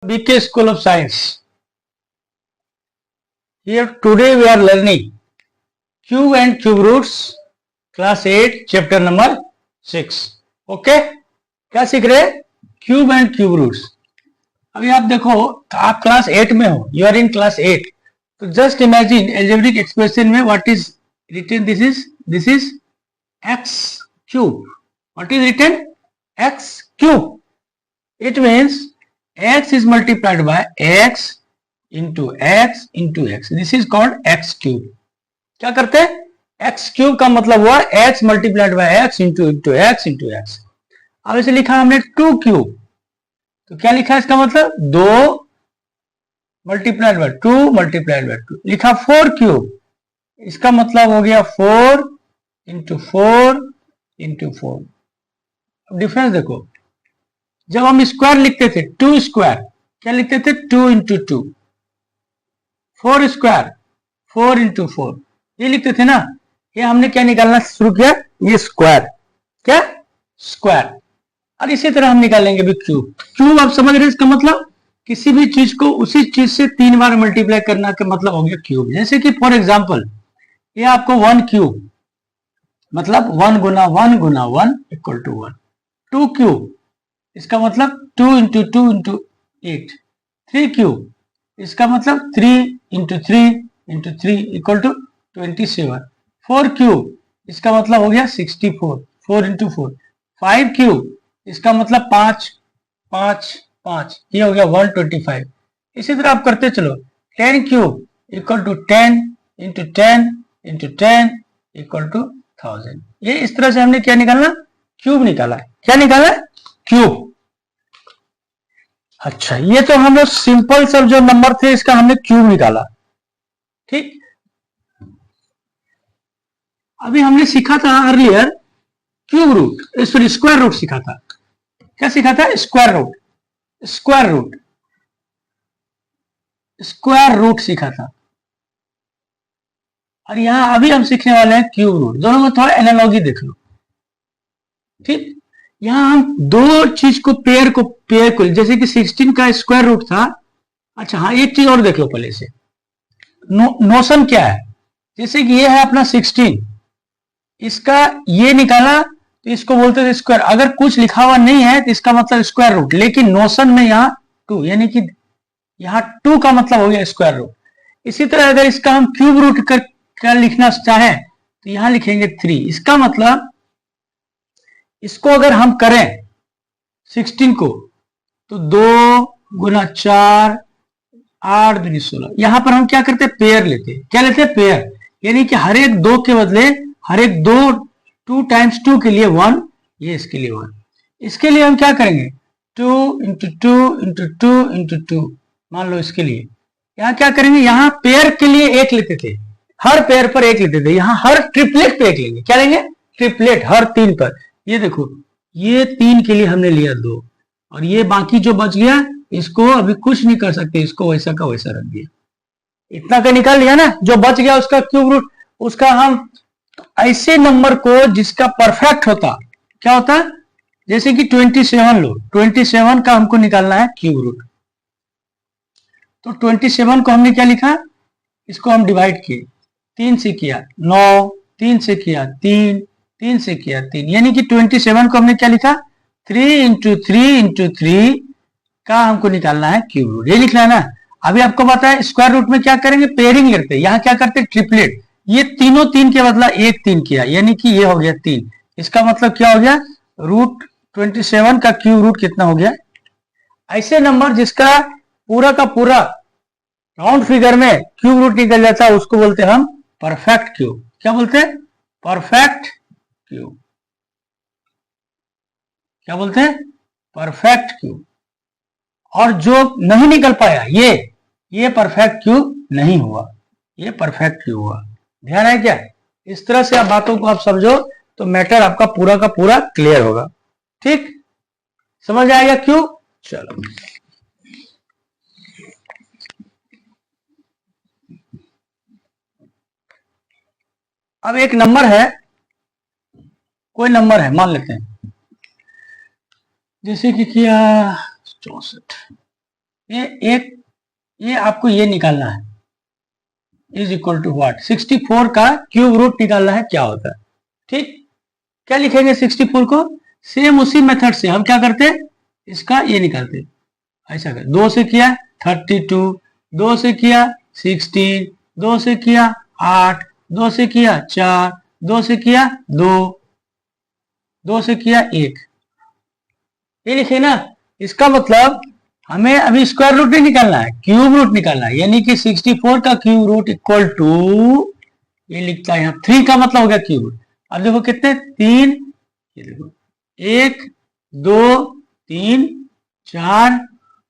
BK School of Science. Here today we are learning cube and cube roots, class 8, chapter number 6. Okay? क्या सीख रहे हैं? Cube and cube roots. अभी आप देखो आप क्लास 8 में हो, यू आर इन क्लास 8. तो जस्ट इमेजिन एल्जेब्रिक एक्सप्रेशन में what is written, this is x cube. What is written? X cube. It means x is multiplied by x into x into x. This is called x cube. क्या करते हैं? x cube का मतलब हुआ x multiplied by x into x into x. अब इसे लिखा हमने 2 cube. तो क्या लिखा इसका मतलब 2 multiplied by 2 multiplied by 2. लिखा 4 cube. इसका मतलब हो गया 4 into 4 into 4. डिफरेंस देखो, जब हम स्क्वायर लिखते थे 2 स्क्वायर, क्या लिखते थे 2 इंटू 2. 4 स्क्वायर 4 इंटू 4, ये लिखते थे ना. ये हमने क्या निकालना शुरू किया, ये स्क्वायर, क्या स्क्वायर. और इसी तरह हम निकालेंगे भी क्यूब. क्यूब आप समझ रहे हैं, इसका मतलब किसी भी चीज को उसी चीज से 3 बार मल्टीप्लाई करना का मतलब हो गया क्यूब. जैसे कि फॉर एग्जाम्पल ये आपको 1 क्यूब मतलब 1 गुना 1 गुना 1 इक्वल टू 1. 2 क्यूब इसका मतलब 2 इंटू 2 इंटू 8. 3 क्यूब इसका मतलब 3 into 3 into 3 equal to 27. 4 cube इसका मतलब हो गया 64, 4 इंटू 4. 5 क्यूब इसका मतलब 5 5 5, ये हो गया 125. इसी तरह आप करते चलो. 10 cube equal to 10 into 10 into 10 equal to 1000. ये इस तरह से हमने क्या निकालना, क्यूब निकाला है. क्या निकाला है? क्यूब. अच्छा, ये तो हम लोग सिंपल सब जो नंबर थे इसका हमने क्यूब निकाला. ठीक. अभी हमने सीखा था earlier cube root, sorry square root सीखा था. क्या सीखा था? Square root. Square root, square root सीखा था. और यहां अभी हम सीखने वाले हैं क्यूब रूट. दोनों में थोड़ा एनालॉजी देख लो. ठीक. यहां हम दो चीज को पेयर को जैसे कि 16 का स्क्वायर रूट था. अच्छा हाँ, एक चीज और देख लो पहले से. नोशन क्या है? जैसे कि ये है अपना 16, इसका ये निकाला तो इसको बोलते थे स्क्वायर. अगर कुछ लिखा हुआ नहीं है तो इसका मतलब स्क्वायर रूट, लेकिन नोशन में यहाँ 2, यानी कि यहाँ 2 का मतलब हो गया स्क्वायर रूट. इसी तरह अगर इसका हम क्यूब रूट कर लिखना चाहें तो यहां लिखेंगे 3. इसका मतलब इसको अगर हम करें 16 को तो 2 गुना 4 8 दूनी 16. यहां पर हम क्या करते हैं, पेयर लेते हैं. क्या लेते हैं? पेयर. यानी कि हर एक 2 के बदले हर एक 2 टाइम्स 2 के लिए 1, ये इसके लिए 1. इसके लिए हम क्या करेंगे 2 इंटू 2 इंटू 2 इंटू 2. मान लो इसके लिए यहां क्या करेंगे, यहां पेयर के लिए 1 लेते थे, हर पेयर पर 1 लेते थे. यहां हर ट्रिपलेट पे 1 लेंगे. क्या लेंगे? ट्रिपलेट. हर 3 पर. ये देखो, ये 3 के लिए हमने लिया 2, और ये बाकी जो बच गया इसको अभी कुछ नहीं कर सकते, इसको वैसा का वैसा रख दिया. इतना का निकाल लिया ना, जो बच गया उसका क्यूब रूट. उसका हम ऐसे नंबर को जिसका परफेक्ट होता, क्या होता, जैसे कि 27 लो, 27 का हमको निकालना है क्यूब रूट. तो 27 को हमने क्या लिखा, इसको हम डिवाइड किए, 3 से किया 9, 3 से किया 3, 3 से किया 3, यानी कि 27 को हमने क्या लिखा 3 इंटू 3 इंटू 3 का हमको निकालना है क्यूब रूट. ये लिखना है ना. अभी आपको पता है स्क्वायर रूट में क्या करेंगे, पेयरिंग करते हैं. यहाँ क्या करते हैं, ट्रिपलेट. ये तीनों 3 के बदला 1 3 किया, यानी कि ये हो गया 3. इसका मतलब क्या हो गया, रूट 27 का क्यूब रूट कितना हो गया. ऐसे नंबर जिसका पूरा का पूरा राउंड फिगर में क्यूब रूट निकल जाता है उसको बोलते हैं हम परफेक्ट क्यूब. क्या बोलते हैं? Perfect cube. क्या बोलते हैं? Perfect cube. और जो नहीं निकल पाया ये परफेक्ट क्यूब नहीं हुआ, ये परफेक्ट क्यूब हुआ. ध्यान है क्या? इस तरह से आप बातों को आप समझो तो मैटर आपका पूरा का पूरा क्लियर होगा. ठीक, समझ आएगा क्यूब. चलो, अब एक नंबर है, कोई नंबर है मान लेते हैं, जैसे कि किया 64. ये आपको ये निकालना है, इज इक्वल टू व्हाट, 64 का क्यूब रूट निकालना है क्या होता है। ठीक, क्या लिखेंगे 64 को, सेम उसी मेथड से हम क्या करते, इसका ये निकालते, ऐसा कर, 2 से किया 32, 2 से किया 16, 2 से किया 8, 2 से किया 4, 2 से किया 2, 2 से किया 1, ये लिखे ना। इसका मतलब हमें अभी स्क्वायर रूट नहीं निकालना है, क्यूब रूट निकालना है, यानी कि 64 का क्यूब रूट इक्वल टू, ये लिखता है यहाँ 3 का मतलब हो गया क्यूब रूट। अब देखो कितने, 3, ये देखो 1 2 3 4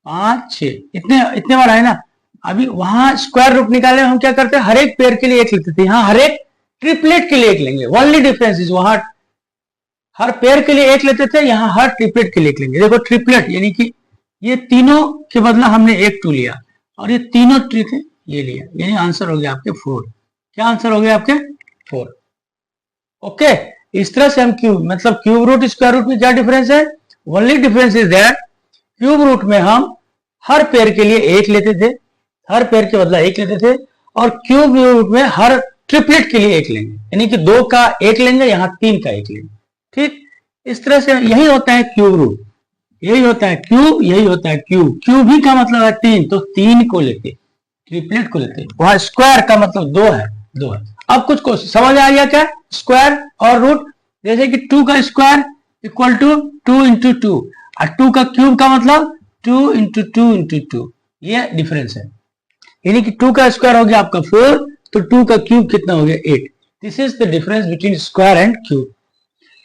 5 6, इतने बार है ना। अभी वहां स्क्वायर रूट निकालने में हम क्या करते हैं, हर एक पेयर के लिए एक लिखते थे, यहाँ हर एक ट्रिपलेट के लिए एक लेंगे। ओनली डिफरेंस इज वहां हर पेयर के लिए एक लेते थे, यहाँ हर ट्रिपलेट के लिए एक लेंगे। देखो ट्रिपलेट यानी कि ये तीनों के बदला हमने एक 2 लिया और ये तीनों ट्री थे ये लिया, यानी आंसर हो गया आपके 4। क्या आंसर हो गया आपके 4। ओके, इस तरह से हम क्यूब मतलब क्यूब रूट स्क्वायर रूट में क्या डिफरेंस है, only difference is that cube root में हम हर पेयर के लिए एक लेते थे, हर पेयर के बदला एक लेते थे, और क्यूब रूट में हर ट्रिपलेट के लिए एक लेंगे, यानी कि 2 का एक लेंगे, यहाँ 3 का एक लेंगे। ठीक, इस तरह से यही होता है क्यूब रूट, यही होता है क्यूब, यही होता है क्यूब। क्यूब ही का मतलब है 3, तो 3 को लेते, ट्रिपलेट को लेते। वहां स्क्वायर का मतलब 2 है, 2 है। अब कुछ समझ आ गया क्या, स्क्वायर और रूट, जैसे कि 2 का स्क्वायर इक्वल टू 2 इंटू 2, और 2 का क्यूब का मतलब 2 इंटू 2 इंटू 2, ये डिफरेंस है। यानी कि 2 का स्क्वायर हो गया आपका 4, तो 2 का क्यूब कितना हो गया 8। This is the difference between square and cube.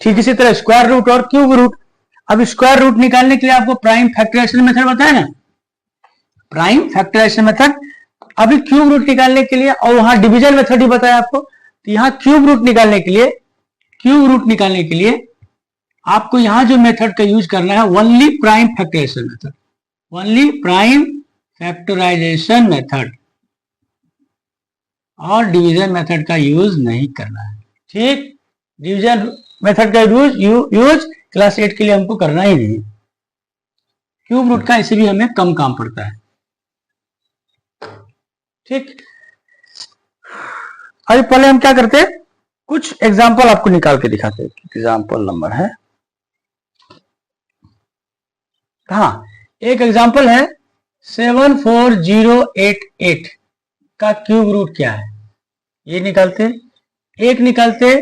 ठीक इसी तरह स्क्वायर रूट और क्यूब रूट। अब स्क्वायर रूट निकालने के लिए आपको प्राइम फैक्टराइजेशन मेथड बताया ना, प्राइम फैक्टराइजेशन मेथड। अभी क्यूब रूट निकालने के लिए, और वहां डिवीजन मेथड ही बताया आपको, तो यहां क्यूब रूट निकालने के लिए, क्यूब रूट निकालने के लिए आपको यहां जो मेथड का यूज करना है, only prime factorisation method, only prime factorisation method, और डिवीजन मेथड का यूज नहीं करना है। ठीक, डिवीजन मेथड का यूज क्लास 8 के लिए हमको करना ही नहीं। क्यूब रूट का इसे भी हमें कम काम पड़ता है। ठीक, अभी पहले हम क्या करते हैं, कुछ एग्जांपल आपको निकाल के दिखाते हैं। एग्जांपल नंबर है, हाँ, एक एग्जांपल है 74088 का क्यूब रूट क्या है, ये निकालते, एक निकालते।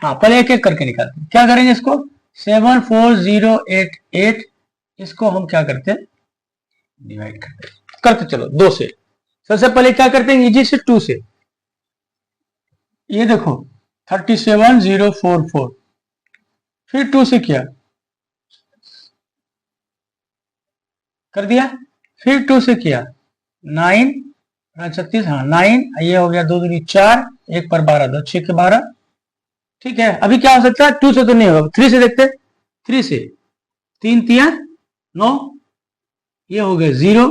हाँ, पहले एक एक करके निकालते। क्या करेंगे इसको, 74088, इसको हम क्या करते, डिवाइड करते चलो 2 से। सबसे पहले क्या करते हैं, इजी से 2 से, ये देखो 37044, फिर 2 से किया, कर दिया, फिर 2 से किया 9 36, हाँ 9, ये हो गया 2 दूनी 4, 1 पर 12, 2 6 के 12। ठीक है, अभी क्या हो सकता है, 2 से तो नहीं होगा, 3 से देखते, 3 से 3 3 9, ये हो गया 0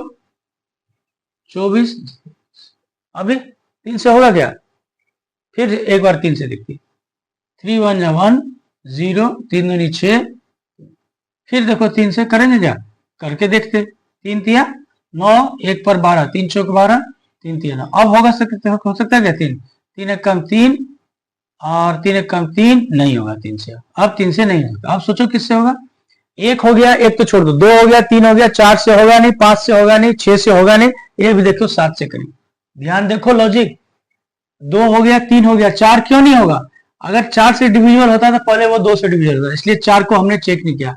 24, अभी 3 से होगा क्या, फिर एक बार 3 से देखते, 3 1 1 0, 3 दूनी 6, फिर देखो 3 से करेंगे क्या, करके देखते, 3 3 9, 1 पर 12, 3 चौक 12, 3 3 9, अब हो सकता है क्या, 3 3 1 कम 3, और 3 1 कम 3, नहीं होगा 3 से, अब 3 से नहीं होगा। अब सोचो किससे होगा, 1 हो गया, 1 तो छोड़ दो, 2 हो गया, 3 हो गया, 4 से होगा नहीं, 5 से होगा नहीं, 6 से होगा नहीं, ये भी देखो 7 से करेंगे। ध्यान देखो लॉजिक, 2 हो गया, 3 हो गया, 4 क्यों नहीं होगा, अगर 4 से डिविजिबल होता तो पहले वो 2 से डिविजिबल होता, इसलिए 4 को हमने चेक नहीं किया।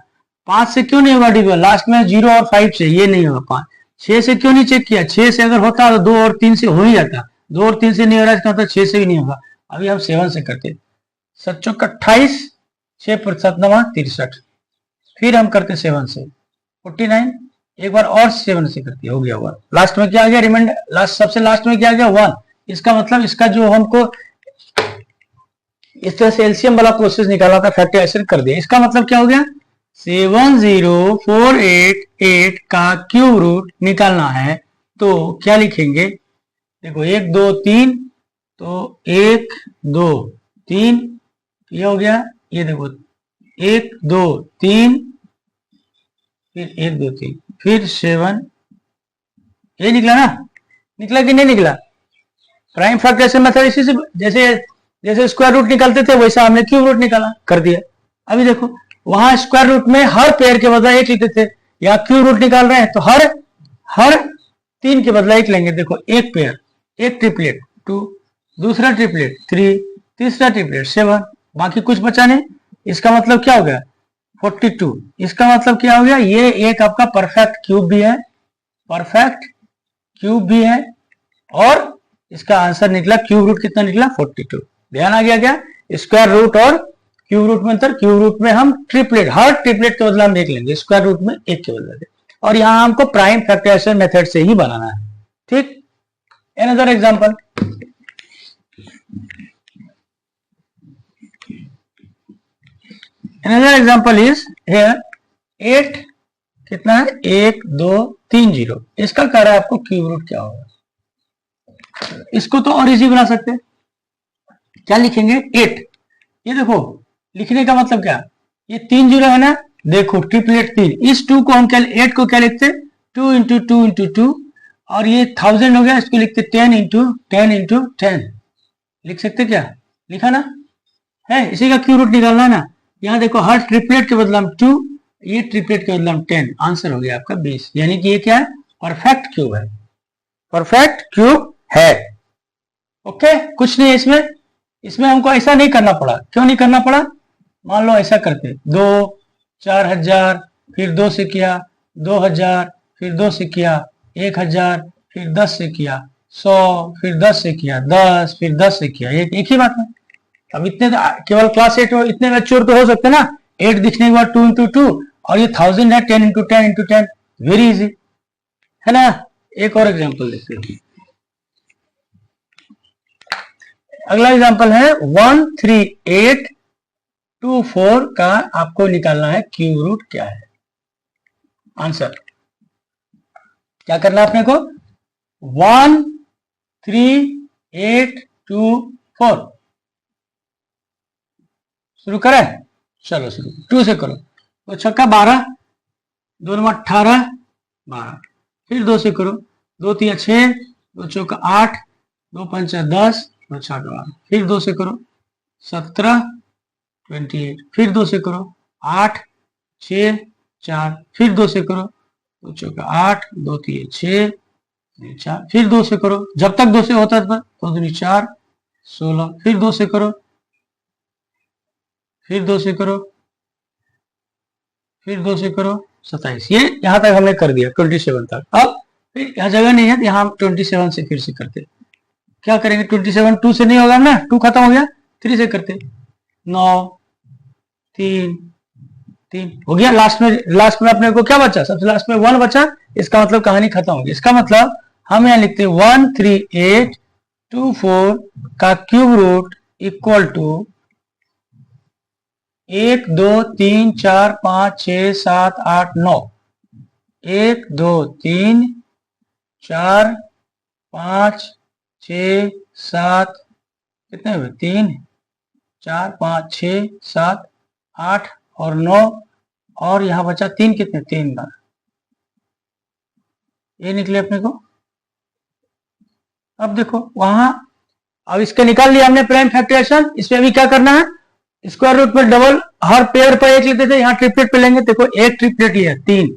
5 से क्यों नहीं होगा डिविजिबल, लास्ट में 0 और 5 से, ये नहीं होगा। 5 6 से क्यों नहीं चेक किया, 6 से अगर होता तो 2 और 3 से हो ही जाता, 2 और 3 से नहीं हो रहा, इसका मतलब 6 से भी नहीं होगा। अभी हम 7 से करते, 7 चौक 28, 6 पर 7 9 63, फिर हम करते 7 से 49, एक बार और 7 से करते, हो गया 1, लास्ट में क्या आ गया, रिमाइंडर लास्ट, सबसे लास्ट में क्या आ गया 1। इसका मतलब इसका जो हमको इस तरह से एलसीएम वाला प्रोसेस निकाला था, फैक्टराइजेशन कर दिया, इसका मतलब क्या हो गया, 70488 का क्यूब रूट निकालना है, तो क्या लिखेंगे, देखो 1 2 3, तो 1 2 3, ये हो गया, ये देखो 1 2 3, फिर 1 2 3, फिर 7 ये निकला ना, निकला कि नहीं निकला? प्राइम फैक्टराइजेशन मेथड इसी से, जैसे जैसे स्क्वायर रूट निकालते थे वैसा हमने क्यूब रूट निकाला कर दिया। अभी देखो वहां स्क्वायर रूट में हर पेयर के बदला एक लेते थे, या क्यूब रूट निकाल रहे हैं तो हर हर 3 के बदला एक लेंगे। देखो एक पेयर, एक ट्रिपलेट 2, दूसरा ट्रिपलेट 3, तीसरा ट्रिपलेट 7, बाकी कुछ बचा नहीं। इसका मतलब क्या हो गया? 42। इसका मतलब क्या हो गया? ये एक आपका परफेक्ट क्यूब भी है, परफेक्ट क्यूब भी है, और इसका आंसर निकला क्यूब रूट कितना निकला? 42। ध्यान आ गया क्या? स्क्वायर रूट और क्यूब रूट में अंतर। क्यूब रूट में हम ट्रिपलेट, हर ट्रिपलेट के बदला हम एक लेंगे, स्क्वायर रूट में एक के बदला दे। और यहां हमको प्राइम फैक्टराइजेशन मेथड से ही बनाना है। ठीक, another example, another example is here 8 कितना है? 1 2 3 0। इसका कह रहा है आपको क्यूब रूट क्या होगा। इसको तो और इजी बना सकते हैं, क्या लिखेंगे? 8। ये देखो लिखने का मतलब क्या, ये 3 0 है ना, देखो ट्रिपलेट 3, इस 2 को हम क्या, 8 को क्या लिखते? 2 इंटू 2 इंटू 2, और ये 1000 हो गया, इसको लिखते 10 इंटू 10 इंटू 10। लिख सकते क्या? लिखा ना है, इसी का क्यूब रूट निकालना है ना। यहाँ देखो हर ट्रिपलेट के बदला हम 2, ये ट्रिपलेट के बदला हम 10, आंसर हो गया आपका 20। यानी कि ये क्या है? परफेक्ट क्यूब है, परफेक्ट क्यूब है। ओके, कुछ नहीं है इसमें, इसमें हमको ऐसा नहीं करना पड़ा। क्यों नहीं करना पड़ा? मान लो ऐसा करते 2 4000, फिर 2 से किया 2000, फिर 2 से किया 1000, फिर 10 से किया 100, फिर 10 से किया 10, फिर 10 से किया एक ही बात है। अब इतने केवल क्लास 8 में इतने मैच्योर तो हो सकते ना। 8 दिखने के बाद 2 इंटू 2, और ये 1000 है, 10 इंटू 10 इंटू 10, वेरी इजी है ना। एक और एग्जांपल देखते हैं। अगला एग्जांपल है 13824 का आपको निकालना है क्यूब रूट क्या है। आंसर क्या करना है अपने को? 13824 शुरू करें, चलो शुरू 2 से करो। तो छक्का 12, 2 नंबर 18 12, फिर 2 से करो, 2 3 6, 2 चौका 8, 2 5 10, 2 6 12, फिर 2 से करो 17 28, फिर 2 से करो 8 6 4, फिर 2 से करो 2 चौका 8, 2 3 6 4, फिर 2 से करो, जब तक 2 से होता है 2 दूनी 4 16, फिर 2 से करो, फिर 2 से करो, फिर 2 से करो 27। ये यहां तक हमने कर दिया 27 तक। अब फिर यहाँ जगह नहीं है तो यहाँ हम 27 से फिर से करते। क्या करेंगे? 27 2 से नहीं होगा ना, 2 खत्म हो गया, 3 से करते 9 3 3 हो गया। लास्ट में अपने को क्या बचा? सबसे लास्ट में 1 बचा। इसका मतलब कहानी खत्म हो गई। इसका मतलब हम यहाँ लिखते 13824 का क्यूब रूट इक्वल टू 1 2 3 4 5 6 7 8 9, 1 2 3 4 5 6 7, कितने हुए? 3 4 5 6 7 8 और 9, और यहां बचा 3, कितने? 3 बार ये निकले अपने को। अब देखो वहां, अब इसका निकाल लिया हमने प्राइम फैक्टराइजेशन। इसमें अभी क्या करना है? स्क्वायर रूट में डबल, हर पेयर पर एक लेते थे, यहाँ ट्रिपलेट पे लेंगे। देखो एक ट्रिपलेट लिया 3,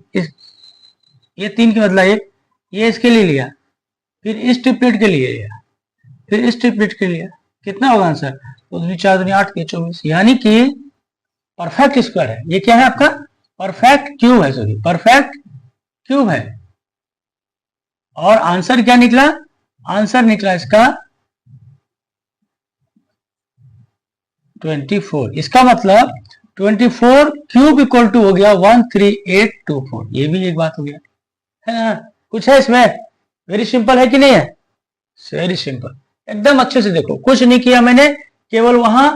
ये 3 के बदला 1, ये इसके लिए लिया, फिर इस ट्रिपलेट के लिए लिया, फिर इस ट्रिपलेट के लिए। कितना होगा आंसर? 2 दूनी 4 दूनी 8 के 24। यानी कि परफेक्ट स्क्वायर है। ये क्या है आपका? परफेक्ट क्यूब है, सॉरी परफेक्ट क्यूब है। और आंसर क्या निकला? आंसर निकला इसका 24। इसका मतलब 24 क्यूब इक्वल टू हो गया 13824। ये भी एक बात हो गया है ना। कुछ है इसमें? वेरी सिंपल है कि नहीं है? वेरी सिंपल, एकदम अच्छे से देखो, कुछ नहीं किया मैंने, केवल वहां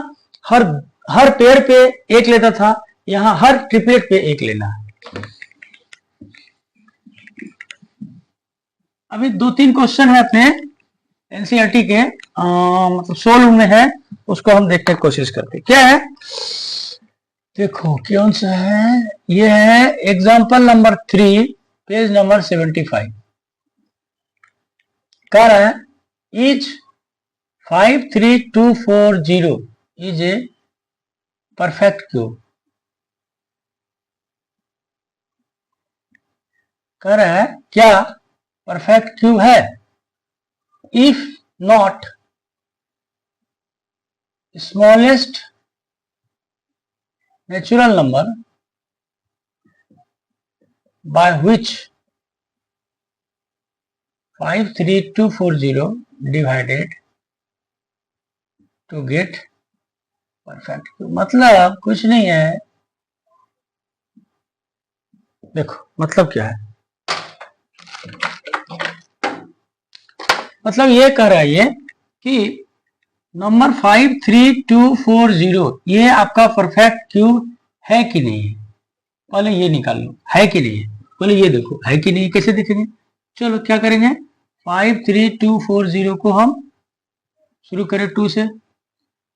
हर पेयर पे एक लेता था, यहां हर ट्रिपलेट पे एक लेना है। अभी 2-3 क्वेश्चन है अपने एनसीईआरटी के, मतलब सोल्व में है, उसको हम देखने की कोशिश करते। क्या है देखो, कौन सा है? ये है एग्जाम्पल नंबर 3, पेज नंबर 75। कह रहा है is 53240 is a perfect cube. कह रहा है क्या परफेक्ट क्यूब है? If not smallest natural number by which 53240 divided to get perfect cube। मतलब कुछ नहीं है, देखो मतलब क्या है, मतलब ये कह रहा है ये कि नंबर 53240 ये आपका परफेक्ट क्यूब है कि नहीं है, पहले ये निकाल लो है कि नहीं है, बोले ये देखो है कि नहीं, कैसे देखेंगे? चलो क्या करेंगे, 53240 को हम शुरू करें 2 से,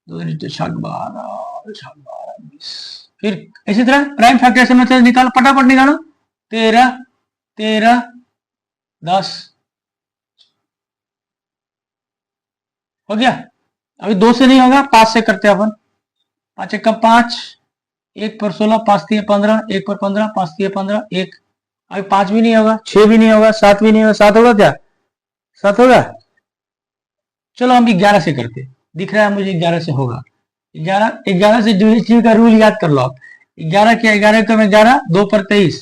2 7 12 20, फिर इसी तरह प्राइम फैक्टराइजेशन मेथड निकालो, फटाफट निकालो, 13 13 10 हो गया। अभी 2 से नहीं होगा, 5 से करते हैं अपन, 5 एक 5, 1 पर 16, 5 3 15, 1 पर 15, 5 3 15, 1, अभी 5 भी नहीं होगा, 6 भी नहीं होगा, 7 भी नहीं होगा, 7 होगा क्या? 7 होगा। चलो हम 11 से करते, दिख रहा है मुझे 11 से होगा। 11 से डिविजन का रूल याद कर लो आप। 11 क्या, 11 का 11, 2 पर 23,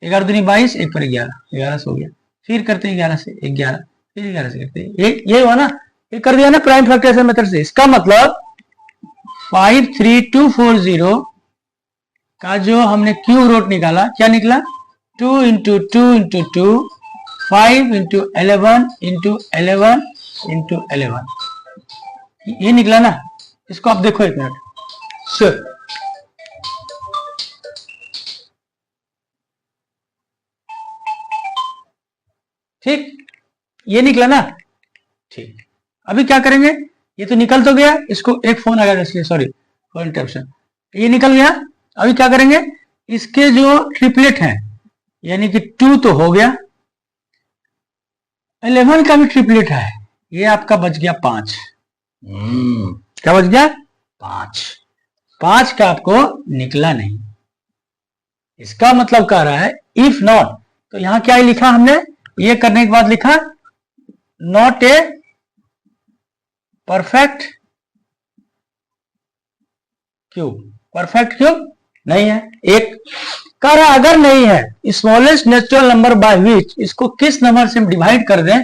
11 दूनी 22, 1 पर 11, 11 से हो गया। फिर करते हैं 11 से 11, फिर 11 से करते हैं, ये हुआ ना, ये कर दिया ना प्राइम फैक्टराइजेशन मेथड से। इसका मतलब 53240 का जो हमने क्यूब रूट निकाला, क्या निकला? 2 into 2 into 2, 5 into 11 into 11 into 11, ये निकला ना। इसको आप देखो 1 मिनट, ठीक, ये निकला ना, ठीक। अभी क्या करेंगे, ये तो निकल तो गया, इसको एक फोन आ गया इसलिए सॉरी फॉर इंटरप्शन, ये निकल गया। अभी क्या करेंगे, इसके जो ट्रिपलेट हैं, यानी कि 2 तो हो गया, 11 का भी ट्रिपलेट है, ये आपका बच गया 5। क्या बच गया? 5। 5 का आपको निकला नहीं। इसका मतलब कह रहा है इफ नॉट, तो यहां क्या लिखा हमने, ये करने के बाद लिखा not a perfect cube. Perfect cube नहीं है। एक कह रहा अगर नहीं है smallest natural number by which, इसको किस नंबर से हम डिवाइड कर दें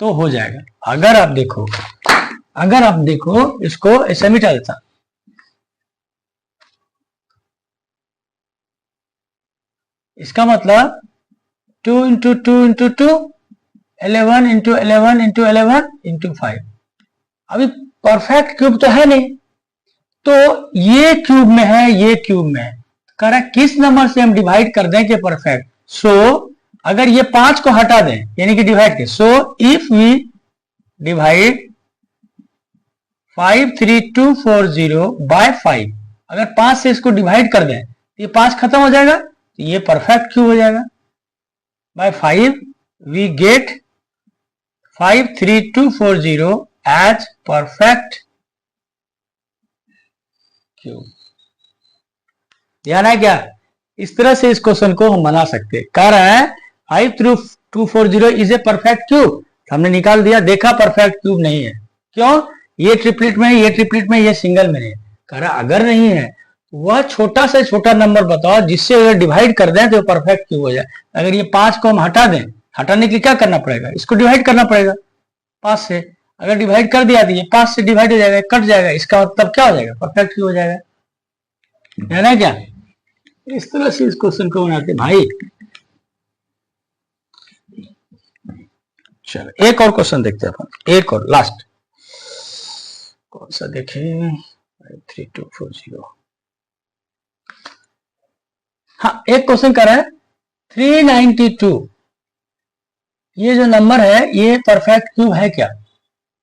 तो हो जाएगा। अगर आप देखो इसको ऐसे मिटा देता, इसका मतलब 2 into 2 into 2, 11 into 11 into 11 into 5। अभी परफेक्ट क्यूब तो है नहीं, तो ये क्यूब में है, ये क्यूब में है, कह रहा है किस नंबर से हम डिवाइड कर दें कि परफेक्ट। सो अगर ये 5 को हटा दें यानी कि डिवाइड के, so if we divide 53240 by 5, अगर 5 से इसको डिवाइड कर दें तो ये 5 खत्म हो जाएगा, तो ये परफेक्ट क्यूब हो जाएगा। By 5 we get 53240 as perfect cube. ध्यान है क्या? इस तरह से इस क्वेश्चन को हम बना सकते हैं। कह रहा है 53240 इज ए परफेक्ट क्यूब, हमने निकाल दिया, देखा परफेक्ट क्यूब नहीं है। क्यों? ये ट्रिपलेट में, ये ट्रिपलेट में, ये सिंगल में नहीं। कह रहा अगर नहीं है तो वह छोटा से छोटा नंबर बताओ जिससे अगर डिवाइड कर दें तो परफेक्ट क्यूब हो जाए। अगर ये 5 को हम हटा दें, हटाने के लिए क्या करना पड़ेगा, इसको डिवाइड करना पड़ेगा 5 से। अगर डिवाइड कर दिया तो ये 5 से डिवाइड हो जाएगा, कट जाएगा, इसका मतलब क्या हो जाएगा, परफेक्ट क्यूब हो जाएगा। है ना क्या? इस तरह से इस क्वेश्चन को बनाते भाई। चलो एक और क्वेश्चन देखते हैं अपन, एक और लास्ट कौन सा देखें, 3240। हाँ, एक क्वेश्चन कर रहा है 392, ये जो नंबर है ये परफेक्ट क्यूब है क्या,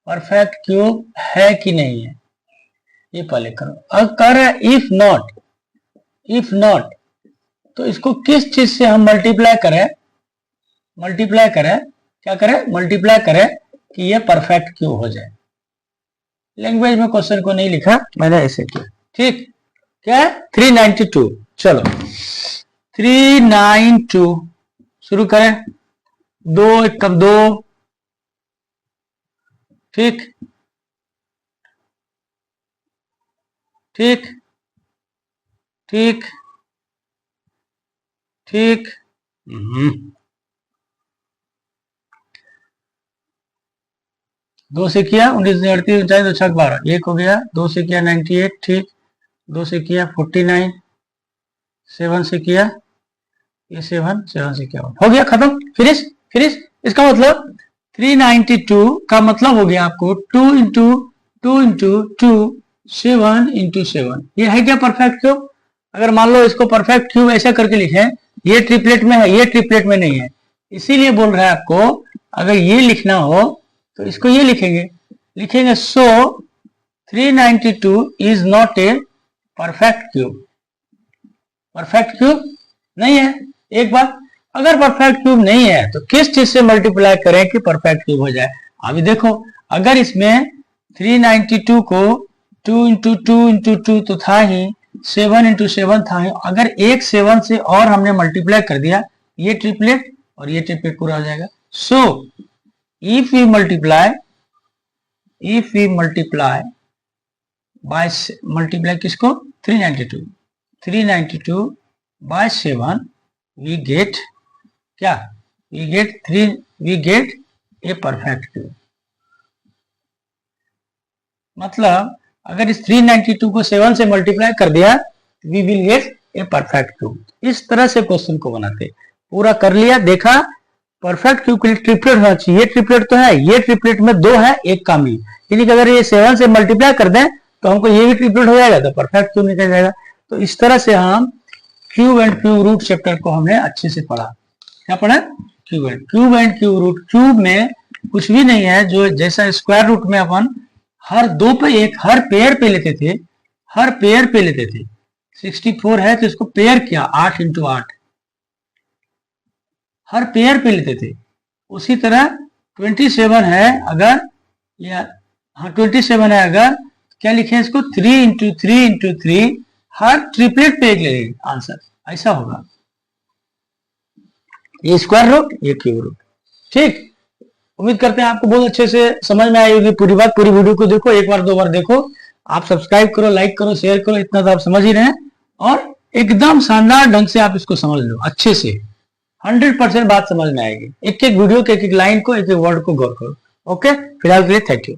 परफेक्ट क्यूब है कि नहीं है, ये पहले करो। अब कह रहा है इफ नॉट तो इसको किस चीज से हम मल्टीप्लाई करें, क्या करें, मल्टीप्लाई करें कि ये परफेक्ट क्यूब हो जाए। लैंग्वेज में क्वेश्चन को नहीं लिखा मैंने, ऐसे किया। ठीक, क्या है 392। चलो 392 शुरू करें। 2 1 कम 2, ठीक ठीक ठीक ठीक। 2 से किया 19 38 39 2 6 12, 1 हो गया। 2 से किया 98, ठीक। 2 से किया 49, 7 से किया ये 7 से किया 1, हो गया, खत्म, फिनिश फिनिश। इसका मतलब 392 का मतलब हो गया आपको 2 इंटू 2 इंटू 2 7 इंटू 7। ये है क्या परफेक्ट क्यूब? अगर मान लो इसको परफेक्ट क्यूब ऐसा करके लिखे, ये ट्रिपलेट में है, ये ट्रिपलेट में नहीं है, इसीलिए बोल रहा है आपको अगर ये लिखना हो तो इसको ये लिखेंगे सो 392 is not a perfect cube. Perfect cube नहीं है। एक बात, अगर परफेक्ट क्यूब नहीं है तो किस चीज से मल्टीप्लाई करें कि परफेक्ट क्यूब हो जाए? अभी देखो, अगर इसमें 392 को 2 इंटू 2 इंटू 2 तो था ही, 7 इंटू 7 था ही, अगर एक 7 से और हमने मल्टीप्लाई कर दिया, ये ट्रिपलेट और ये ट्रिपलेट पूरा हो जाएगा। So if we multiply multiply किसको? 392 बाय 7 वी गेट क्या? We get a perfect cube. मतलब अगर इस 392 को 7 से मल्टीप्लाई कर दिया we will get a perfect cube. इस तरह से क्वेश्चन को बनाते। पूरा कर लिया, देखा परफेक्ट क्यूब के लिए ट्रिपलेट होना चाहिए। ये ट्रिपलेट तो है, ये ट्रिपलेट में 2 है, एक कम ही, यानी कि अगर ये 7 से मल्टीप्लाई कर दें तो हमको ये भी ट्रिपलेट हो जाएगा, तो परफेक्ट क्यूब निकल जाएगा। तो इस तरह से हम cube and cube root chapter को हमने अच्छे से पढ़ा। क्या पढ़ा? Cube and cube root. Cube में कुछ भी नहीं है, जो जैसा स्क्वायर रूट में अपन हर 2 पे 1 हर पेयर पे लेते थे, 64 है तो इसको पेयर किया 8 इंटू 8 हर पेयर पे लेते थे। उसी तरह 27 है अगर, या हाँ 27 है अगर, क्या लिखे इसको 3 इंटू 3 इंटू 3 हर ट्रिपलेट पे एक ले लेंगे आंसर, ऐसा होगा। ये स्क्वायर रूट, ये क्यूब रूट। ठीक, उम्मीद करते हैं आपको बहुत अच्छे से समझ में आई होगी पूरी बात। पूरी वीडियो को देखो, एक बार 2 बार देखो, आप सब्सक्राइब करो, लाइक करो, शेयर करो, इतना तो आप समझ ही रहे हैं। और एकदम शानदार ढंग से आप इसको समझ लो अच्छे से, 100% बात समझ में आएगी। एक एक वीडियो के एक एक लाइन को, एक एक वर्ड को गौर करो। ओके, फिलहाल के लिए थैंक यू।